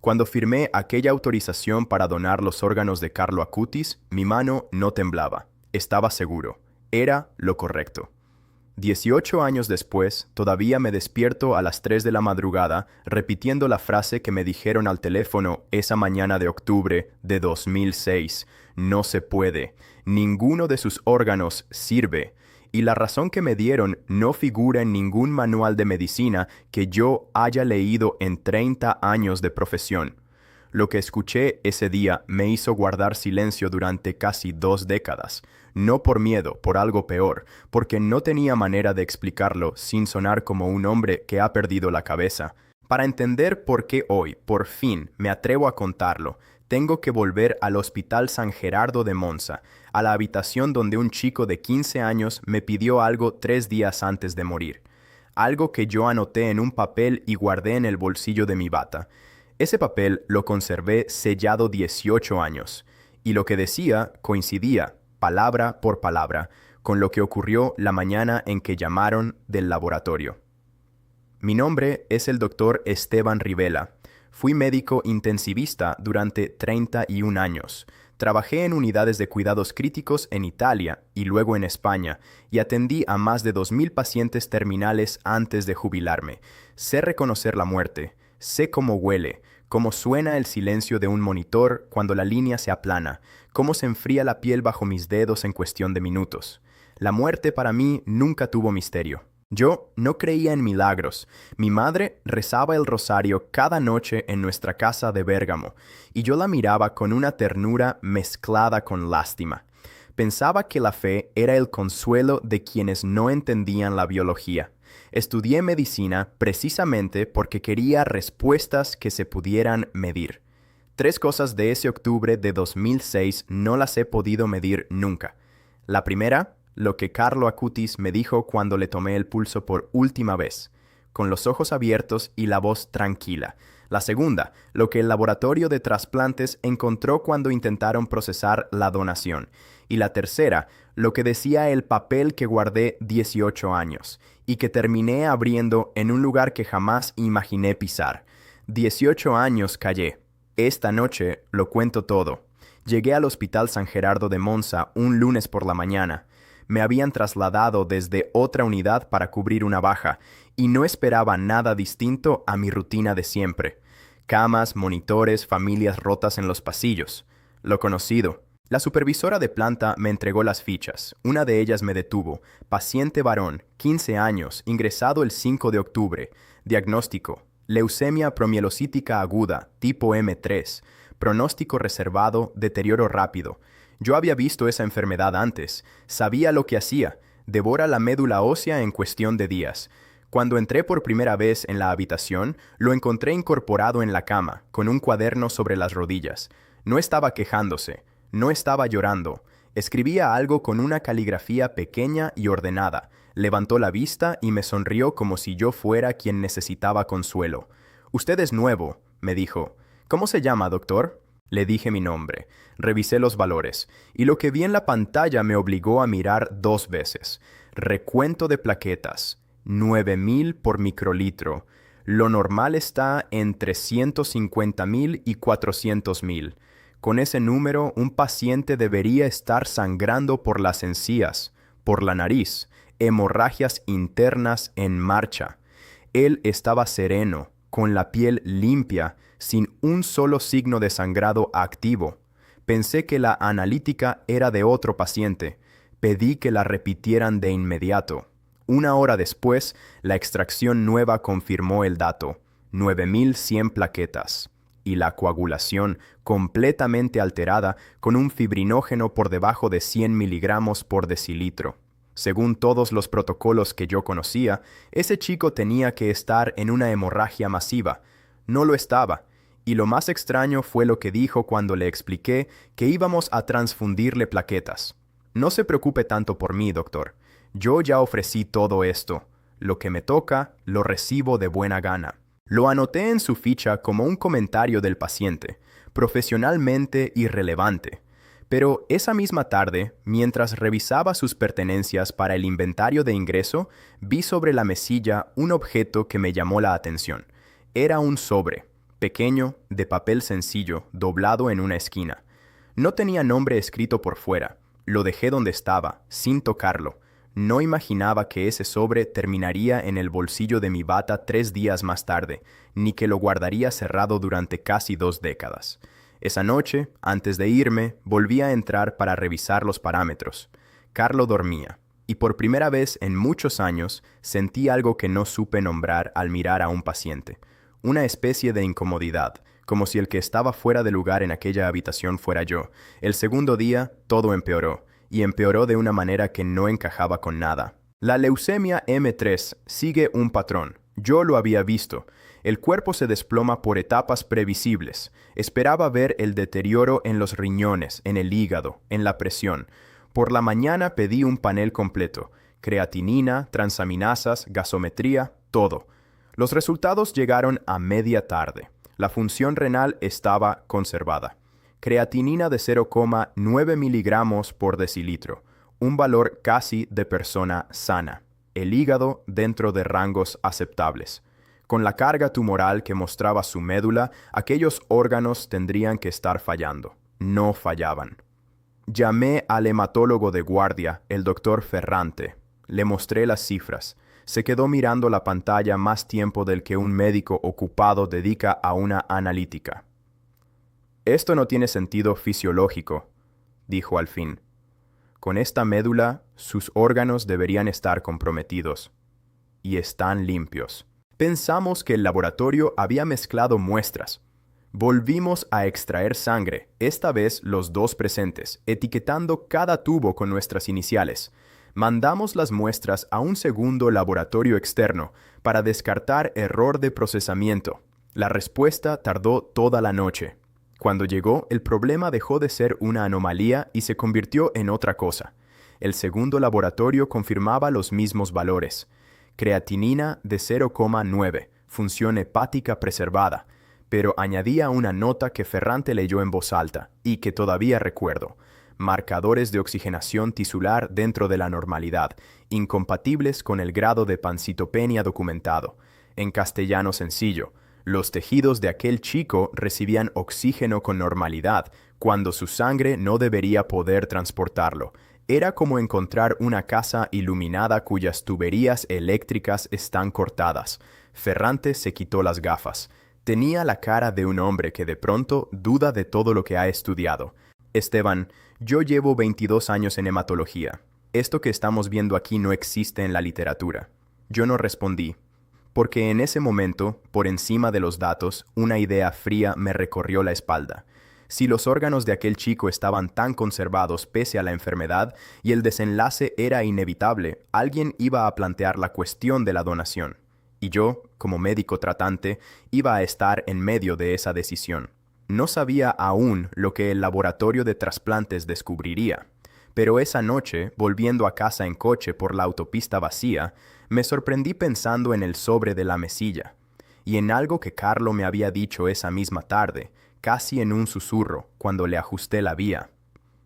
Cuando firmé aquella autorización para donar los órganos de Carlo Acutis, mi mano no temblaba. Estaba seguro. Era lo correcto. 18 años después, todavía me despierto a las 3 de la madrugada repitiendo la frase que me dijeron al teléfono esa mañana de octubre de 2006. No se puede. Ninguno de sus órganos sirve. Y la razón que me dieron no figura en ningún manual de medicina que yo haya leído en 30 años de profesión. Lo que escuché ese día me hizo guardar silencio durante casi 2 décadas. No por miedo, por algo peor, porque no tenía manera de explicarlo sin sonar como un hombre que ha perdido la cabeza. Para entender por qué hoy, por fin, me atrevo a contarlo, tengo que volver al Hospital San Gerardo de Monza, a la habitación donde un chico de 15 años me pidió algo 3 días antes de morir. Algo que yo anoté en un papel y guardé en el bolsillo de mi bata. Ese papel lo conservé sellado 18 años, y lo que decía coincidía, palabra por palabra, con lo que ocurrió la mañana en que llamaron del laboratorio. Mi nombre es el doctor Esteban Rivela. Fui médico intensivista durante 31 años. Trabajé en unidades de cuidados críticos en Italia y luego en España, y atendí a más de 2.000 pacientes terminales antes de jubilarme. Sé reconocer la muerte, sé cómo huele, cómo suena el silencio de un monitor cuando la línea se aplana, cómo se enfría la piel bajo mis dedos en cuestión de minutos. La muerte para mí nunca tuvo misterio. Yo no creía en milagros. Mi madre rezaba el rosario cada noche en nuestra casa de Bérgamo, y yo la miraba con una ternura mezclada con lástima. Pensaba que la fe era el consuelo de quienes no entendían la biología. Estudié medicina precisamente porque quería respuestas que se pudieran medir. 3 cosas de ese octubre de 2006 no las he podido medir nunca. La primera, lo que Carlo Acutis me dijo cuando le tomé el pulso por última vez, con los ojos abiertos y la voz tranquila. La segunda, lo que el laboratorio de trasplantes encontró cuando intentaron procesar la donación. Y la tercera, lo que decía el papel que guardé 18 años y que terminé abriendo en un lugar que jamás imaginé pisar. 18 años callé. Esta noche lo cuento todo. Llegué al Hospital San Gerardo de Monza un lunes por la mañana. Me habían trasladado desde otra unidad para cubrir una baja, y no esperaba nada distinto a mi rutina de siempre. Camas, monitores, familias rotas en los pasillos. Lo conocido. La supervisora de planta me entregó las fichas. Una de ellas me detuvo. Paciente varón, 15 años, ingresado el 5 de octubre. Diagnóstico: leucemia promielocítica aguda, tipo M3. Pronóstico reservado, deterioro rápido. Yo había visto esa enfermedad antes, sabía lo que hacía, devora la médula ósea en cuestión de días. Cuando entré por primera vez en la habitación, lo encontré incorporado en la cama, con un cuaderno sobre las rodillas. No estaba quejándose, no estaba llorando. Escribía algo con una caligrafía pequeña y ordenada. Levantó la vista y me sonrió como si yo fuera quien necesitaba consuelo. «Usted es nuevo», me dijo. «¿Cómo se llama, doctor?» Le dije mi nombre, revisé los valores, y lo que vi en la pantalla me obligó a mirar 2 veces. Recuento de plaquetas, 9.000 por microlitro. Lo normal está entre 150.000 y 400.000. Con ese número, un paciente debería estar sangrando por las encías, por la nariz, hemorragias internas en marcha. Él estaba sereno, con la piel limpia, sin un solo signo de sangrado activo. Pensé que la analítica era de otro paciente. Pedí que la repitieran de inmediato. 1 hora después, la extracción nueva confirmó el dato: 9.100 plaquetas. Y la coagulación completamente alterada con un fibrinógeno por debajo de 100 miligramos por decilitro. Según todos los protocolos que yo conocía, ese chico tenía que estar en una hemorragia masiva. No lo estaba. Y lo más extraño fue lo que dijo cuando le expliqué que íbamos a transfundirle plaquetas. «No se preocupe tanto por mí, doctor. Yo ya ofrecí todo esto. Lo que me toca, lo recibo de buena gana». Lo anoté en su ficha como un comentario del paciente, profesionalmente irrelevante. Pero esa misma tarde, mientras revisaba sus pertenencias para el inventario de ingreso, vi sobre la mesilla un objeto que me llamó la atención. Era un sobre. pequeño, de papel sencillo, doblado en una esquina. No tenía nombre escrito por fuera. Lo dejé donde estaba, sin tocarlo. No imaginaba que ese sobre terminaría en el bolsillo de mi bata 3 días más tarde, ni que lo guardaría cerrado durante casi 2 décadas. Esa noche, antes de irme, volví a entrar para revisar los parámetros. Carlo dormía, y por primera vez en muchos años sentí algo que no supe nombrar al mirar a un paciente. Una especie de incomodidad, como si el que estaba fuera de lugar en aquella habitación fuera yo. El segundo día, todo empeoró, y empeoró de una manera que no encajaba con nada. La leucemia M3 sigue un patrón. Yo lo había visto. El cuerpo se desploma por etapas previsibles. Esperaba ver el deterioro en los riñones, en el hígado, en la presión. Por la mañana pedí un panel completo. Creatinina, transaminasas, gasometría, todo. Los resultados llegaron a media tarde. La función renal estaba conservada. Creatinina de 0,9 miligramos por decilitro, un valor casi de persona sana. El hígado dentro de rangos aceptables. Con la carga tumoral que mostraba su médula, aquellos órganos tendrían que estar fallando. No fallaban. Llamé al hematólogo de guardia, el doctor Ferrante. Le mostré las cifras. Se quedó mirando la pantalla más tiempo del que un médico ocupado dedica a una analítica. «Esto no tiene sentido fisiológico», dijo al fin. «Con esta médula, sus órganos deberían estar comprometidos. Y están limpios». Pensamos que el laboratorio había mezclado muestras. Volvimos a extraer sangre, esta vez los 2 presentes, etiquetando cada tubo con nuestras iniciales. Mandamos las muestras a un segundo laboratorio externo para descartar error de procesamiento. La respuesta tardó toda la noche. Cuando llegó, el problema dejó de ser una anomalía y se convirtió en otra cosa. El segundo laboratorio confirmaba los mismos valores. Creatinina de 0,9, función hepática preservada, pero añadía una nota que Ferrante leyó en voz alta y que todavía recuerdo. Marcadores de oxigenación tisular dentro de la normalidad, incompatibles con el grado de pancitopenia documentado. En castellano sencillo, los tejidos de aquel chico recibían oxígeno con normalidad, cuando su sangre no debería poder transportarlo. Era como encontrar una casa iluminada cuyas tuberías eléctricas están cortadas. Ferrante se quitó las gafas. Tenía la cara de un hombre que de pronto duda de todo lo que ha estudiado. «Esteban, yo llevo 22 años en hematología. Esto que estamos viendo aquí no existe en la literatura». Yo no respondí, porque en ese momento, por encima de los datos, una idea fría me recorrió la espalda. Si los órganos de aquel chico estaban tan conservados pese a la enfermedad y el desenlace era inevitable, alguien iba a plantear la cuestión de la donación. Y yo, como médico tratante, iba a estar en medio de esa decisión. No sabía aún lo que el laboratorio de trasplantes descubriría. Pero esa noche, volviendo a casa en coche por la autopista vacía, me sorprendí pensando en el sobre de la mesilla, y en algo que Carlo me había dicho esa misma tarde, casi en un susurro, cuando le ajusté la vía.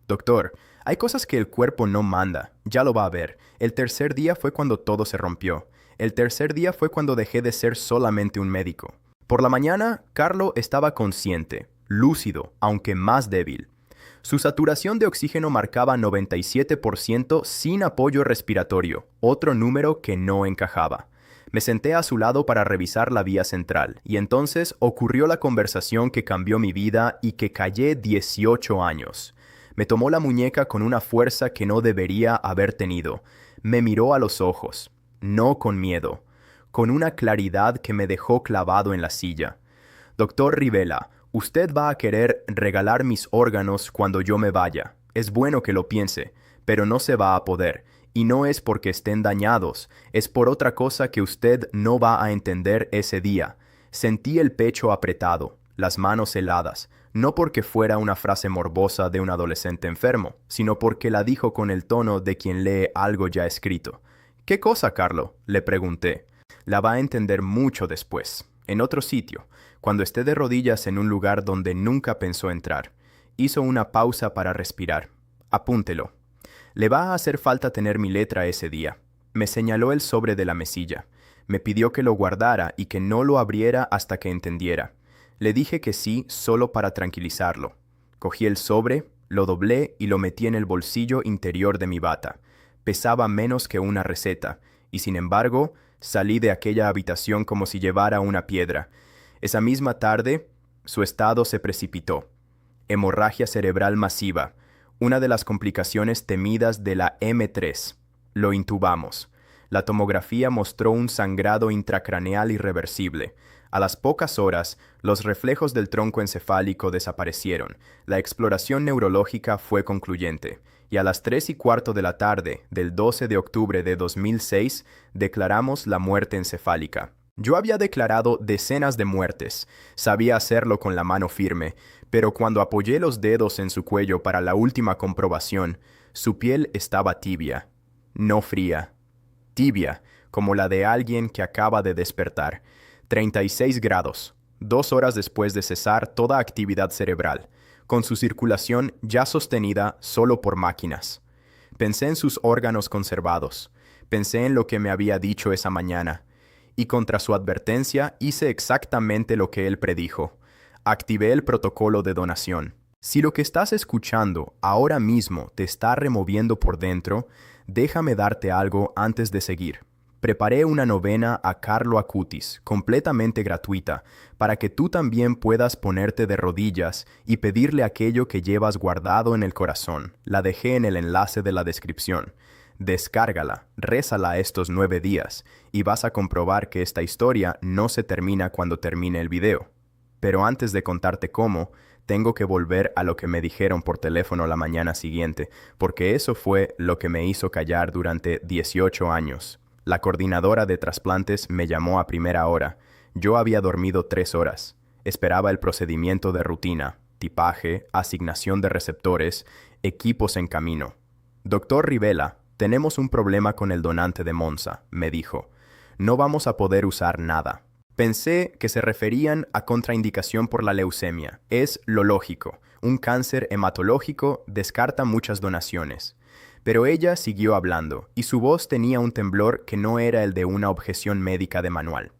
«Doctor, hay cosas que el cuerpo no manda, ya lo va a ver. El tercer día fue cuando todo se rompió. El tercer día fue cuando dejé de ser solamente un médico». Por la mañana, Carlo estaba consciente, lúcido, aunque más débil. Su saturación de oxígeno marcaba 97% sin apoyo respiratorio, otro número que no encajaba. Me senté a su lado para revisar la vía central, y entonces ocurrió la conversación que cambió mi vida y que callé 18 años. Me tomó la muñeca con una fuerza que no debería haber tenido. Me miró a los ojos, no con miedo, con una claridad que me dejó clavado en la silla. «Doctor Rivela, usted va a querer regalar mis órganos cuando yo me vaya. Es bueno que lo piense, pero no se va a poder. Y no es porque estén dañados, es por otra cosa que usted no va a entender ese día». Sentí el pecho apretado, las manos heladas, no porque fuera una frase morbosa de un adolescente enfermo, sino porque la dijo con el tono de quien lee algo ya escrito. «¿Qué cosa, Carlo?», le pregunté. «La va a entender mucho después, en otro sitio, cuando esté de rodillas en un lugar donde nunca pensó entrar». Hizo una pausa para respirar. «Apúntelo. Le va a hacer falta tener mi letra ese día». Me señaló el sobre de la mesilla. Me pidió que lo guardara y que no lo abriera hasta que entendiera. Le dije que sí solo para tranquilizarlo. Cogí el sobre, lo doblé y lo metí en el bolsillo interior de mi bata. Pesaba menos que una receta, y sin embargo, salí de aquella habitación como si llevara una piedra. Esa misma tarde, su estado se precipitó. Hemorragia cerebral masiva, una de las complicaciones temidas de la M3. Lo intubamos. La tomografía mostró un sangrado intracraneal irreversible. A las pocas horas, los reflejos del tronco encefálico desaparecieron. La exploración neurológica fue concluyente. Y a las 3:15 de la tarde del 12 de octubre de 2006, declaramos la muerte encefálica. Yo había declarado decenas de muertes. Sabía hacerlo con la mano firme, pero cuando apoyé los dedos en su cuello para la última comprobación, su piel estaba tibia, no fría. Tibia, como la de alguien que acaba de despertar. 36 grados, 2 horas después de cesar toda actividad cerebral, con su circulación ya sostenida solo por máquinas. Pensé en sus órganos conservados, pensé en lo que me había dicho esa mañana, y contra su advertencia hice exactamente lo que él predijo. Activé el protocolo de donación. Si lo que estás escuchando ahora mismo te está removiendo por dentro, déjame darte algo antes de seguir. Preparé una novena a Carlo Acutis, completamente gratuita, para que tú también puedas ponerte de rodillas y pedirle aquello que llevas guardado en el corazón. La dejé en el enlace de la descripción. Descárgala, rézala estos 9 días, y vas a comprobar que esta historia no se termina cuando termine el video. Pero antes de contarte cómo, tengo que volver a lo que me dijeron por teléfono la mañana siguiente, porque eso fue lo que me hizo callar durante 18 años. La coordinadora de trasplantes me llamó a primera hora. Yo había dormido 3 horas. Esperaba el procedimiento de rutina, tipaje, asignación de receptores, equipos en camino. Doctor Rivela, tenemos un problema con el donante de Monza, me dijo. No vamos a poder usar nada. Pensé que se referían a contraindicación por la leucemia. Es lo lógico. Un cáncer hematológico descarta muchas donaciones. Pero ella siguió hablando, y su voz tenía un temblor que no era el de una objeción médica de manual.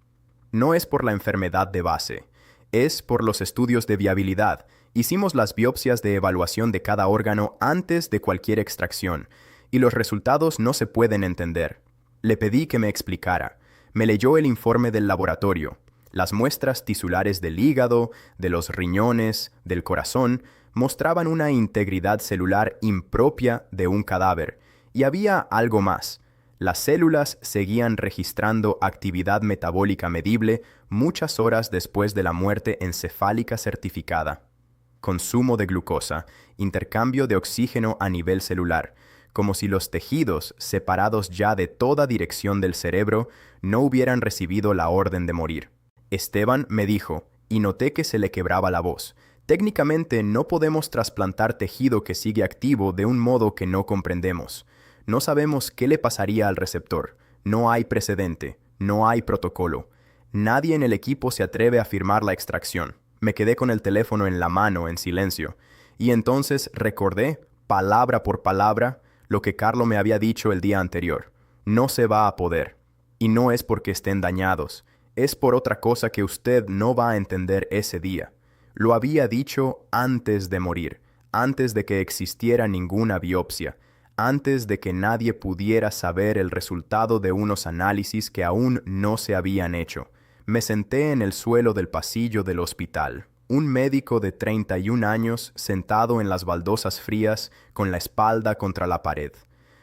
No es por la enfermedad de base, es por los estudios de viabilidad. Hicimos las biopsias de evaluación de cada órgano antes de cualquier extracción, y los resultados no se pueden entender. Le pedí que me explicara. Me leyó el informe del laboratorio. Las muestras tisulares del hígado, de los riñones, del corazón, mostraban una integridad celular impropia de un cadáver. Y había algo más. Las células seguían registrando actividad metabólica medible muchas horas después de la muerte encefálica certificada. Consumo de glucosa, intercambio de oxígeno a nivel celular, como si los tejidos, separados ya de toda dirección del cerebro, no hubieran recibido la orden de morir. Esteban me dijo, y noté que se le quebraba la voz. Técnicamente no podemos trasplantar tejido que sigue activo de un modo que no comprendemos. No sabemos qué le pasaría al receptor. No hay precedente, no hay protocolo. Nadie en el equipo se atreve a firmar la extracción. Me quedé con el teléfono en la mano, en silencio. Y entonces recordé, palabra por palabra, lo que Carlo me había dicho el día anterior. No se va a poder. Y no es porque estén dañados. Es por otra cosa que usted no va a entender ese día. Lo había dicho antes de morir, antes de que existiera ninguna biopsia, antes de que nadie pudiera saber el resultado de unos análisis que aún no se habían hecho. Me senté en el suelo del pasillo del hospital. Un médico de 31 años sentado en las baldosas frías con la espalda contra la pared.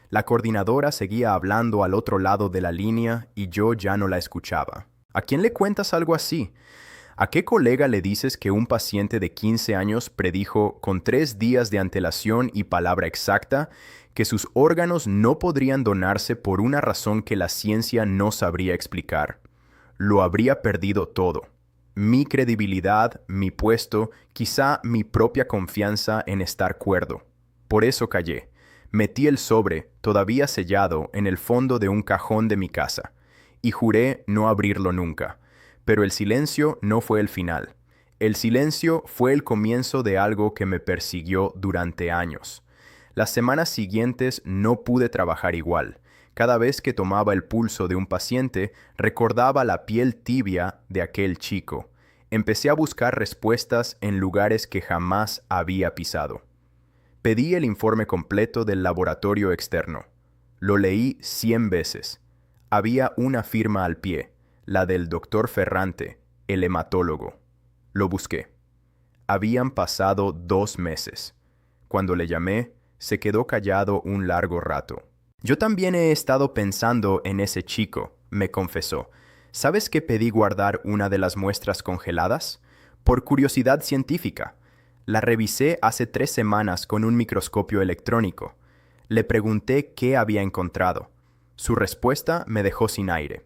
La coordinadora seguía hablando al otro lado de la línea y yo ya no la escuchaba. ¿A quién le cuentas algo así? ¿A qué colega le dices que un paciente de 15 años predijo con 3 días de antelación y palabra exacta que sus órganos no podrían donarse por una razón que la ciencia no sabría explicar? Lo habría perdido todo. Mi credibilidad, mi puesto, quizá mi propia confianza en estar cuerdo. Por eso callé. Metí el sobre, todavía sellado, en el fondo de un cajón de mi casa, y juré no abrirlo nunca. Pero el silencio no fue el final. El silencio fue el comienzo de algo que me persiguió durante años. Las semanas siguientes no pude trabajar igual. Cada vez que tomaba el pulso de un paciente, recordaba la piel tibia de aquel chico. Empecé a buscar respuestas en lugares que jamás había pisado. Pedí el informe completo del laboratorio externo. Lo leí 100 veces. Había una firma al pie, la del doctor Ferrante, el hematólogo. Lo busqué. Habían pasado 2 meses. Cuando le llamé, se quedó callado un largo rato. Yo también he estado pensando en ese chico, me confesó. ¿Sabes que pedí guardar una de las muestras congeladas? Por curiosidad científica. La revisé hace 3 semanas con un microscopio electrónico. Le pregunté qué había encontrado. Su respuesta me dejó sin aire.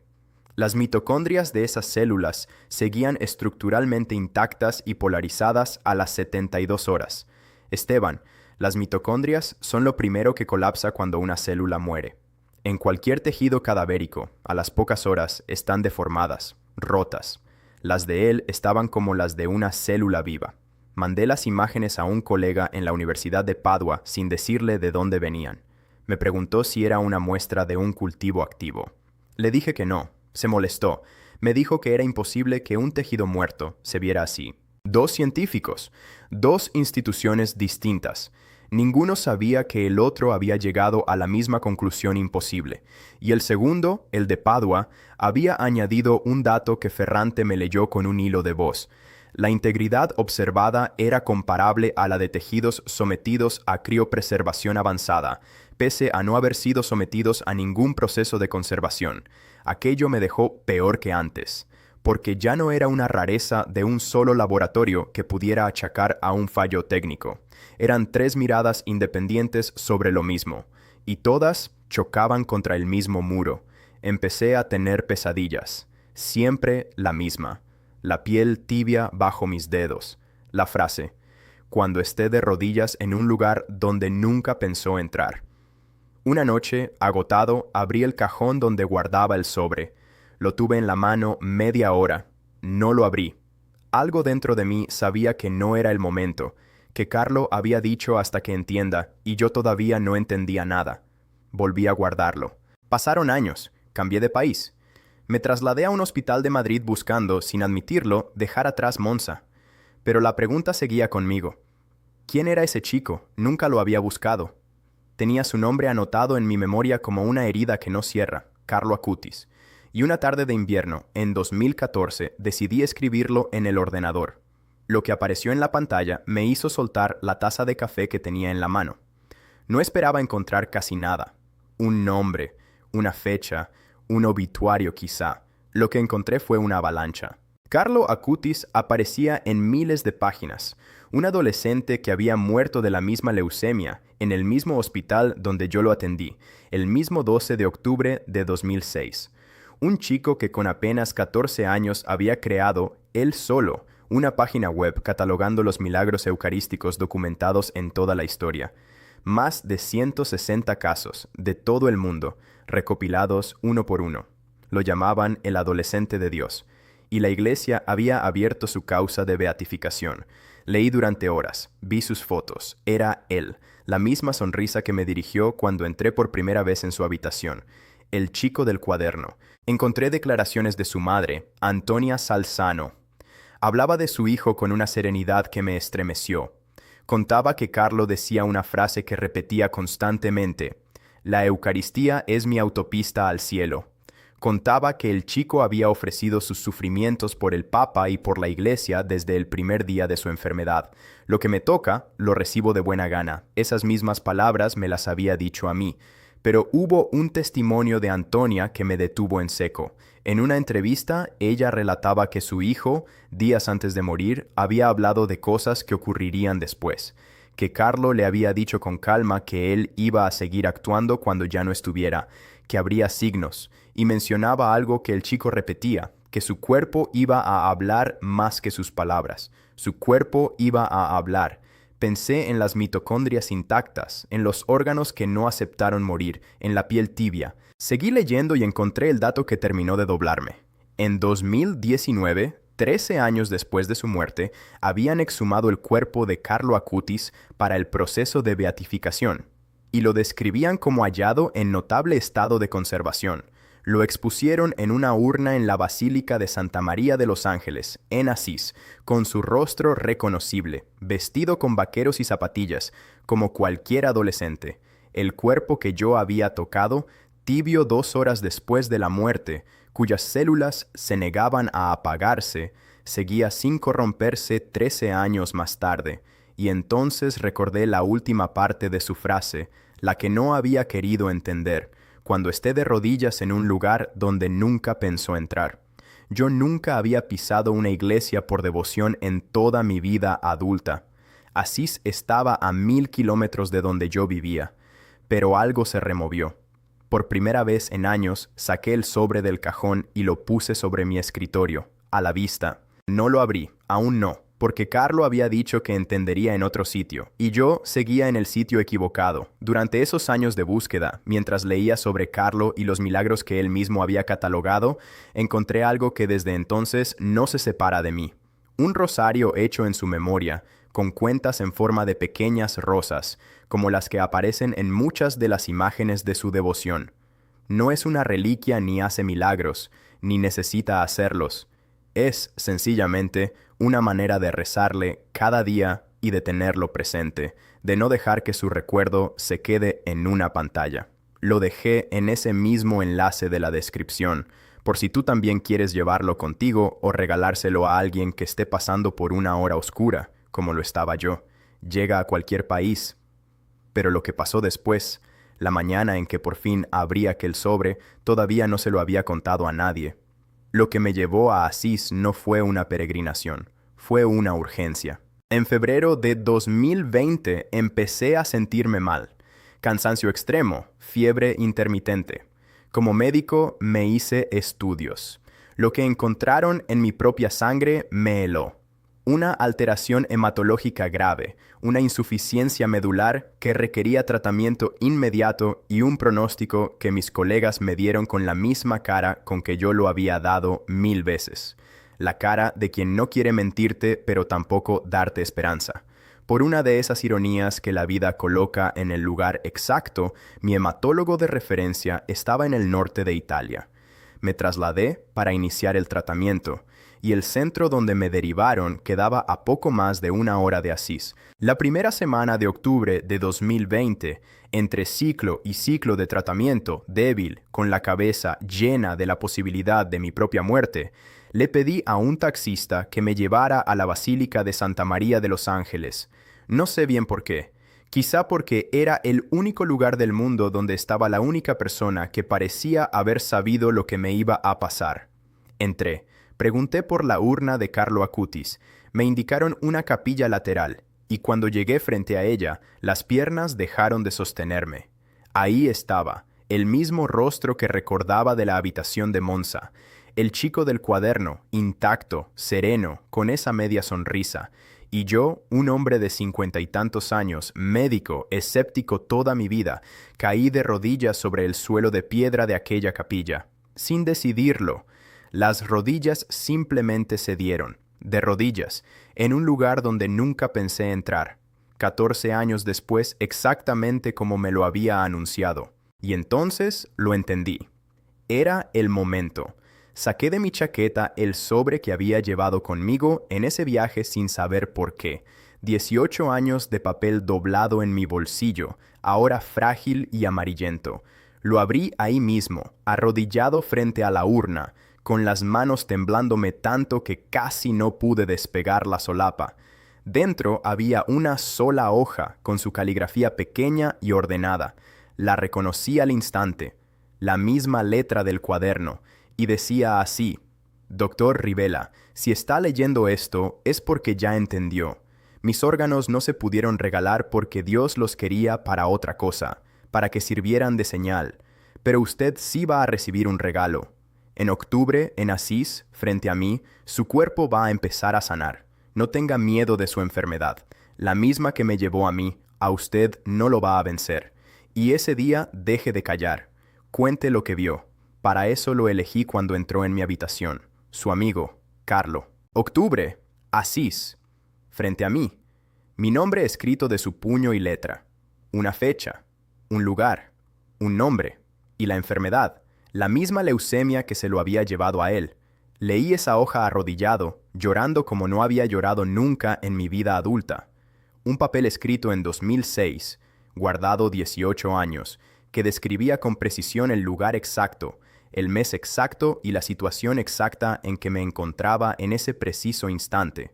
Las mitocondrias de esas células seguían estructuralmente intactas y polarizadas a las 72 horas. Esteban, las mitocondrias son lo primero que colapsa cuando una célula muere. En cualquier tejido cadavérico, a las pocas horas, están deformadas, rotas. Las de él estaban como las de una célula viva. Mandé las imágenes a un colega en la Universidad de Padua sin decirle de dónde venían. Me preguntó si era una muestra de un cultivo activo. Le dije que no. Se molestó. Me dijo que era imposible que un tejido muerto se viera así. 2 científicos, 2 instituciones distintas. Ninguno sabía que el otro había llegado a la misma conclusión imposible. Y el segundo, el de Padua, había añadido un dato que Ferrante me leyó con un hilo de voz. La integridad observada era comparable a la de tejidos sometidos a criopreservación avanzada, pese a no haber sido sometidos a ningún proceso de conservación. Aquello me dejó peor que antes, porque ya no era una rareza de un solo laboratorio que pudiera achacar a un fallo técnico. Eran 3 miradas independientes sobre lo mismo, y todas chocaban contra el mismo muro. Empecé a tener pesadillas, siempre la misma. La piel tibia bajo mis dedos. La frase, cuando esté de rodillas en un lugar donde nunca pensó entrar. Una noche, agotado, abrí el cajón donde guardaba el sobre. Lo tuve en la mano media hora. No lo abrí. Algo dentro de mí sabía que no era el momento, que Carlo había dicho hasta que entienda, y yo todavía no entendía nada. Volví a guardarlo. Pasaron años. Cambié de país. Me trasladé a un hospital de Madrid buscando, sin admitirlo, dejar atrás Monza. Pero la pregunta seguía conmigo. ¿Quién era ese chico? Nunca lo había buscado. Tenía su nombre anotado en mi memoria como una herida que no cierra, Carlo Acutis. Y una tarde de invierno, en 2014, decidí escribirlo en el ordenador. Lo que apareció en la pantalla me hizo soltar la taza de café que tenía en la mano. No esperaba encontrar casi nada. Un nombre, una fecha, un obituario quizá. Lo que encontré fue una avalancha. Carlo Acutis aparecía en miles de páginas. Un adolescente que había muerto de la misma leucemia en el mismo hospital donde yo lo atendí, el mismo 12 de octubre de 2006. Un chico que con apenas 14 años había creado, él solo, una página web catalogando los milagros eucarísticos documentados en toda la historia. Más de 160 casos de todo el mundo, recopilados uno por uno. Lo llamaban el adolescente de Dios, y la iglesia había abierto su causa de beatificación. Leí durante horas, vi sus fotos, era él, la misma sonrisa que me dirigió cuando entré por primera vez en su habitación, el chico del cuaderno. Encontré declaraciones de su madre, Antonia Salzano. Hablaba de su hijo con una serenidad que me estremeció. Contaba que Carlo decía una frase que repetía constantemente: «La Eucaristía es mi autopista al cielo». Contaba que el chico había ofrecido sus sufrimientos por el Papa y por la Iglesia desde el primer día de su enfermedad. Lo que me toca, lo recibo de buena gana. Esas mismas palabras me las había dicho a mí. Pero hubo un testimonio de Antonia que me detuvo en seco. En una entrevista, ella relataba que su hijo, días antes de morir, había hablado de cosas que ocurrirían después. Que Carlo le había dicho con calma que él iba a seguir actuando cuando ya no estuviera, que habría signos, y mencionaba algo que el chico repetía, que su cuerpo iba a hablar más que sus palabras. Su cuerpo iba a hablar. Pensé en las mitocondrias intactas, en los órganos que no aceptaron morir, en la piel tibia. Seguí leyendo y encontré el dato que terminó de doblarme. En 2019, 13 años después de su muerte, habían exhumado el cuerpo de Carlo Acutis para el proceso de beatificación, y lo describían como hallado en notable estado de conservación. Lo expusieron en una urna en la Basílica de Santa María de los Ángeles, en Asís, con su rostro reconocible, vestido con vaqueros y zapatillas, como cualquier adolescente. El cuerpo que yo había tocado, tibio 2 horas después de la muerte, cuyas células se negaban a apagarse, seguía sin corromperse 13 años más tarde, y entonces recordé la última parte de su frase, la que no había querido entender, cuando esté de rodillas en un lugar donde nunca pensó entrar. Yo nunca había pisado una iglesia por devoción en toda mi vida adulta. Asís estaba a 1000 kilómetros de donde yo vivía, pero algo se removió. Por primera vez en años saqué el sobre del cajón y lo puse sobre mi escritorio, a la vista. No lo abrí, aún no, porque Carlo había dicho que entendería en otro sitio, y yo seguía en el sitio equivocado. Durante esos años de búsqueda, mientras leía sobre Carlo y los milagros que él mismo había catalogado, encontré algo que desde entonces no se separa de mí. Un rosario hecho en su memoria, con cuentas en forma de pequeñas rosas, como las que aparecen en muchas de las imágenes de su devoción. No es una reliquia ni hace milagros, ni necesita hacerlos. Es, sencillamente, una manera de rezarle cada día y de tenerlo presente, de no dejar que su recuerdo se quede en una pantalla. Lo dejé en ese mismo enlace de la descripción, por si tú también quieres llevarlo contigo o regalárselo a alguien que esté pasando por una hora oscura, como lo estaba yo. Llega a cualquier país. Pero lo que pasó después, la mañana en que por fin abrí aquel sobre, todavía no se lo había contado a nadie. Lo que me llevó a Asís no fue una peregrinación, fue una urgencia. En febrero de 2020 empecé a sentirme mal. Cansancio extremo, fiebre intermitente. Como médico me hice estudios. Lo que encontraron en mi propia sangre me heló. Una alteración hematológica grave, una insuficiencia medular que requería tratamiento inmediato y un pronóstico que mis colegas me dieron con la misma cara con que yo lo había dado 1000 veces. La cara de quien no quiere mentirte pero tampoco darte esperanza. Por una de esas ironías que la vida coloca en el lugar exacto, mi hematólogo de referencia estaba en el norte de Italia. Me trasladé para iniciar el tratamiento, y el centro donde me derivaron quedaba a poco más de 1 hora de Asís. La primera semana de octubre de 2020, entre ciclo y ciclo de tratamiento, débil, con la cabeza llena de la posibilidad de mi propia muerte, le pedí a un taxista que me llevara a la Basílica de Santa María de los Ángeles. No sé bien por qué. Quizá porque era el único lugar del mundo donde estaba la única persona que parecía haber sabido lo que me iba a pasar. Entré. Pregunté por la urna de Carlo Acutis. Me indicaron una capilla lateral, y cuando llegué frente a ella, las piernas dejaron de sostenerme. Ahí estaba, el mismo rostro que recordaba de la habitación de Monza, el chico del cuaderno, intacto, sereno, con esa media sonrisa, y yo, un hombre de 50 y tantos años, médico, escéptico toda mi vida, caí de rodillas sobre el suelo de piedra de aquella capilla, sin decidirlo. Las rodillas simplemente cedieron, de rodillas, en un lugar donde nunca pensé entrar. 14 años después, exactamente como me lo había anunciado. Y entonces lo entendí. Era el momento. Saqué de mi chaqueta el sobre que había llevado conmigo en ese viaje sin saber por qué. 18 años de papel doblado en mi bolsillo, ahora frágil y amarillento. Lo abrí ahí mismo, arrodillado frente a la urna, con las manos temblándome tanto que casi no pude despegar la solapa. Dentro había una sola hoja, con su caligrafía pequeña y ordenada. La reconocí al instante, la misma letra del cuaderno, y decía así: Doctor Rivela, si está leyendo esto es porque ya entendió. Mis órganos no se pudieron regalar porque Dios los quería para otra cosa, para que sirvieran de señal. Pero usted sí va a recibir un regalo. En octubre, en Asís, frente a mí, su cuerpo va a empezar a sanar. No tenga miedo de su enfermedad. La misma que me llevó a mí, a usted no lo va a vencer. Y ese día deje de callar. Cuente lo que vio. Para eso lo elegí cuando entró en mi habitación. Su amigo, Carlo. Octubre, Asís, frente a mí. Mi nombre escrito de su puño y letra. Una fecha, un lugar, un nombre y la enfermedad. la misma leucemia que se lo había llevado a él. Leí esa hoja arrodillado, llorando como no había llorado nunca en mi vida adulta. Un papel escrito en 2006, guardado 18 años, que describía con precisión el lugar exacto, el mes exacto y la situación exacta en que me encontraba en ese preciso instante.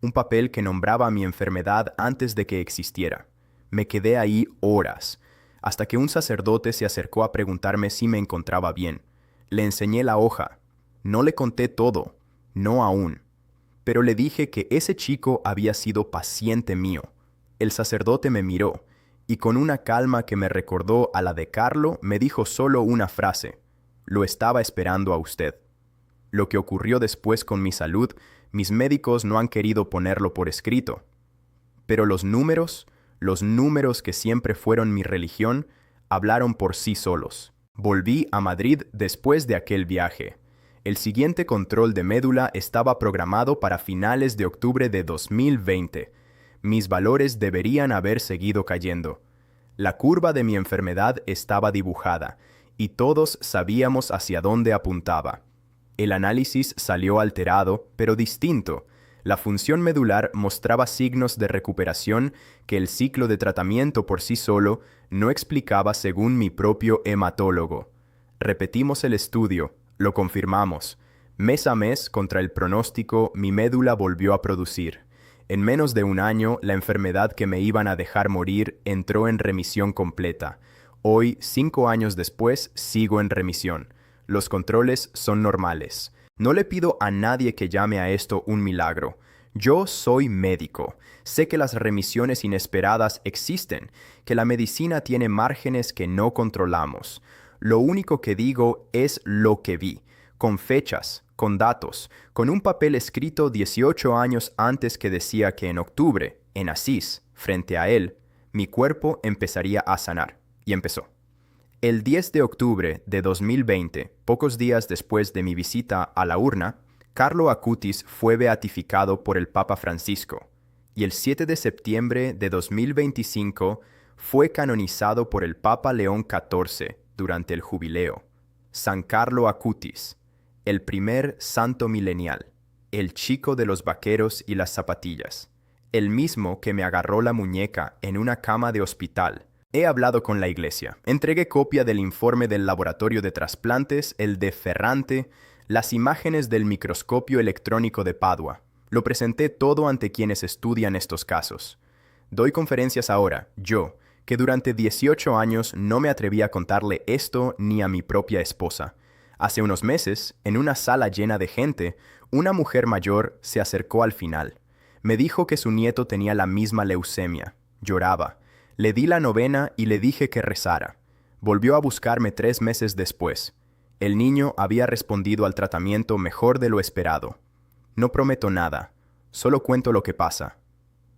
Un papel que nombraba mi enfermedad antes de que existiera. Me quedé ahí horas, hasta que un sacerdote se acercó a preguntarme si me encontraba bien. Le enseñé la hoja. No le conté todo, no aún. Pero le dije que ese chico había sido paciente mío. El sacerdote me miró, y con una calma que me recordó a la de Carlo, me dijo solo una frase: «Lo estaba esperando a usted». Lo que ocurrió después con mi salud, mis médicos no han querido ponerlo por escrito. Pero los números que siempre fueron mi religión, hablaron por sí solos. Volví a Madrid después de aquel viaje. El siguiente control de médula estaba programado para finales de octubre de 2020. Mis valores deberían haber seguido cayendo. La curva de mi enfermedad estaba dibujada, y todos sabíamos hacia dónde apuntaba. El análisis salió alterado, pero distinto. La función medular mostraba signos de recuperación que el ciclo de tratamiento por sí solo no explicaba según mi propio hematólogo. Repetimos el estudio, lo confirmamos. Mes a mes, contra el pronóstico, mi médula volvió a producir. En menos de un año, la enfermedad que me iban a dejar morir entró en remisión completa. Hoy, 5 años después, sigo en remisión. Los controles son normales. No le pido a nadie que llame a esto un milagro. Yo soy médico. Sé que las remisiones inesperadas existen, que la medicina tiene márgenes que no controlamos. Lo único que digo es lo que vi, con fechas, con datos, con un papel escrito 18 años antes que decía que en octubre, en Asís, frente a él, mi cuerpo empezaría a sanar. Y empezó. El 10 de octubre de 2020, pocos días después de mi visita a la urna, Carlo Acutis fue beatificado por el Papa Francisco, y el 7 de septiembre de 2025 fue canonizado por el Papa León XIV durante el jubileo. San Carlo Acutis, el primer santo milenial, el chico de los vaqueros y las zapatillas, el mismo que me agarró la muñeca en una cama de hospital. He hablado con la iglesia. Entregué copia del informe del laboratorio de trasplantes, el de Ferrante, las imágenes del microscopio electrónico de Padua. Lo presenté todo ante quienes estudian estos casos. Doy conferencias ahora, yo, que durante 18 años no me atreví a contarle esto ni a mi propia esposa. Hace unos meses, en una sala llena de gente, una mujer mayor se acercó al final. Me dijo que su nieto tenía la misma leucemia. Lloraba. Le di la novena y le dije que rezara. Volvió a buscarme 3 meses después. El niño había respondido al tratamiento mejor de lo esperado. No prometo nada, solo cuento lo que pasa.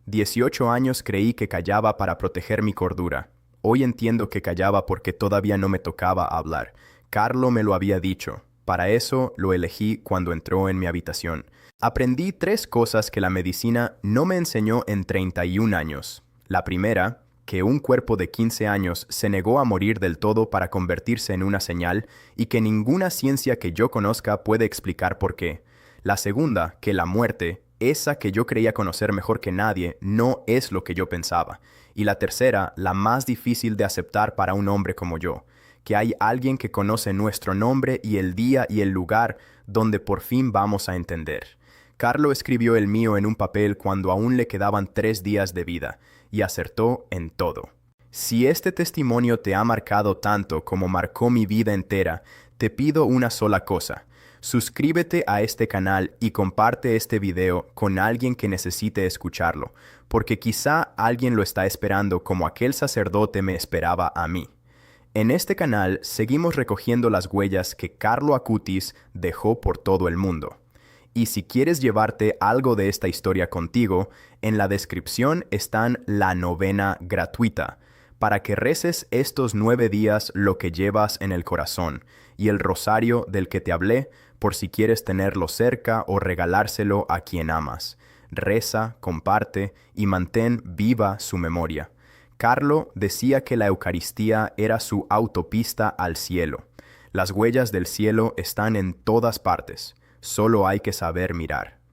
18 años creí que callaba para proteger mi cordura. Hoy entiendo que callaba porque todavía no me tocaba hablar. Carlo me lo había dicho. Para eso lo elegí cuando entró en mi habitación. Aprendí 3 cosas que la medicina no me enseñó en 31 años. La primera, que un cuerpo de 15 años se negó a morir del todo para convertirse en una señal y que ninguna ciencia que yo conozca puede explicar por qué. La segunda, que la muerte, esa que yo creía conocer mejor que nadie, no es lo que yo pensaba. Y la tercera, la más difícil de aceptar para un hombre como yo, que hay alguien que conoce nuestro nombre y el día y el lugar donde por fin vamos a entender. Carlo escribió el mío en un papel cuando aún le quedaban 3 días de vida, y acertó en todo. Si este testimonio te ha marcado tanto como marcó mi vida entera, te pido una sola cosa. Suscríbete a este canal y comparte este video con alguien que necesite escucharlo, porque quizá alguien lo está esperando como aquel sacerdote me esperaba a mí. En este canal seguimos recogiendo las huellas que Carlo Acutis dejó por todo el mundo. Y si quieres llevarte algo de esta historia contigo, en la descripción están la novena gratuita, para que reces estos 9 días lo que llevas en el corazón, y el rosario del que te hablé, por si quieres tenerlo cerca o regalárselo a quien amas. Reza, comparte y mantén viva su memoria. Carlo decía que la Eucaristía era su autopista al cielo. Las huellas del cielo están en todas partes, solo hay que saber mirar.